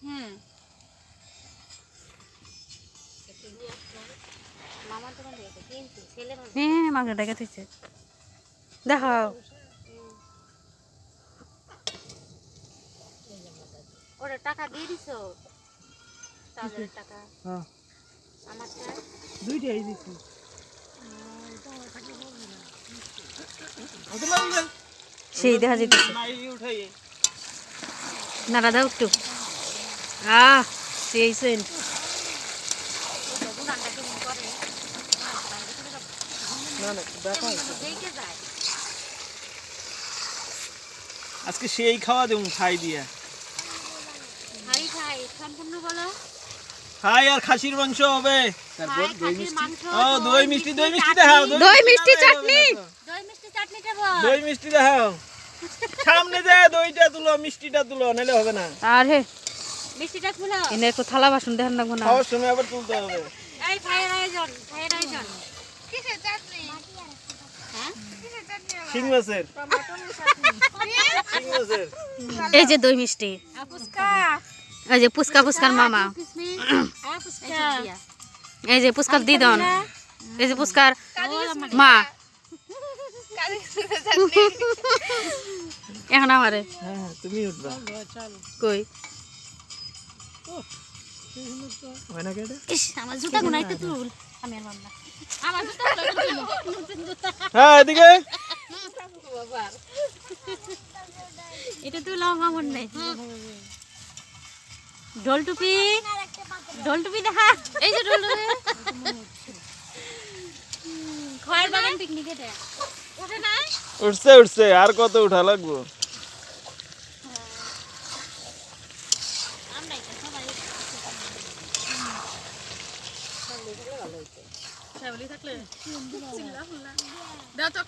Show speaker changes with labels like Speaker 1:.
Speaker 1: হ্যাঁ মামার দোকান থেকে কিনছি ছেলে
Speaker 2: হ্যাঁ মাকে ডেকে থইছে দেখাও
Speaker 1: ওরা টাকা দিয়ে দিছো চার্জারের টাকা
Speaker 3: হ্যাঁ
Speaker 1: আমারটা
Speaker 3: দুইটাই দিছি
Speaker 2: সেই দেখা যেতেছে
Speaker 3: নাই উঠাই
Speaker 2: নাড়া দাও একটু সেই সেন্ট
Speaker 1: গুণানটা কেমন করে
Speaker 3: না না দেখা
Speaker 1: দেখে যায়
Speaker 3: আজকে সেই খাওয়া দেবো খাই দিয়া
Speaker 1: খাই খাই সম্পূর্ণ বলো
Speaker 3: খাই আর খাসির মাংস হবে
Speaker 1: খাই খাসির মাংস
Speaker 3: ও দই মিষ্টি দেখাও
Speaker 2: দই মিষ্টি চাটনি
Speaker 1: দই মিষ্টি চাটনিটা বল
Speaker 3: দই মিষ্টি দেখাও সামনে দে দইটা তুলো মিষ্টিটা তুলো নাহলে হবে না
Speaker 2: আর হে
Speaker 1: মিষ্টিটা খুলো
Speaker 2: এনে একটু থালা বাসন দেখান লাগবো না
Speaker 3: খাওয়ার সময় আবার তুলতে হবে
Speaker 1: এই খায়ের আয়োজন কিসের চাটনি হ্যাঁ
Speaker 3: শিং মাছের শিং মাছের
Speaker 2: এই যে দই মিষ্টি
Speaker 1: ফুচকা
Speaker 2: এই যে পুচকা পুচকার মামা
Speaker 1: কিসমিস ফুচকা
Speaker 2: এই যে পুচকার দিদন এই যে পুচকার মা এখন আমারে
Speaker 3: হ্যাঁ তুমি উঠবা
Speaker 2: কই
Speaker 3: হয় না কেটে
Speaker 1: ইস আমার জুতা গুনা একটু তুল আমি আর মামলা আমার জুতা নতুন জুতা
Speaker 3: হ্যাঁ এদিকে
Speaker 1: বাবা এটা তুলাম আমার নাই ঢোল টুপি দেখা এই যে ঢোল খয়ের বাগান পিকনিক এটা ওঠে না
Speaker 3: উঠছে আর কত উঠা লাগবো
Speaker 1: আমরা এটা সবাই ফ্যামিলি থাকলে